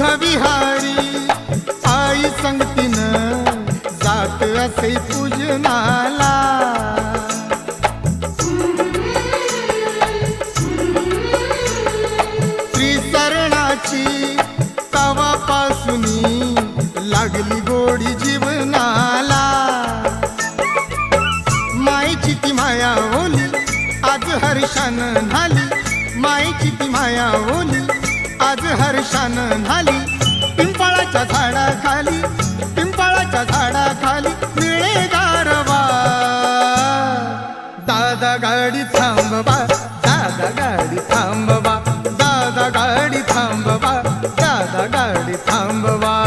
विहारी आई संगतीनं जात असे पूजनाला। त्रिसरणाची तवापासूनी लागली गोडी जीवनाला। मायेची ती माया ओली आज हर्षानं न्हाली, मायेची ती माया ओली आज हर्षानं न्हाली। पिंपळाच्या झाडाखाली, पिंपळाच्या झाडाखाली मिळे गारवा। दादा गाडी थांबवा, दादा गाडी थांबवा, दादा गाडी थांबवा, दादा गाडी थांबवा।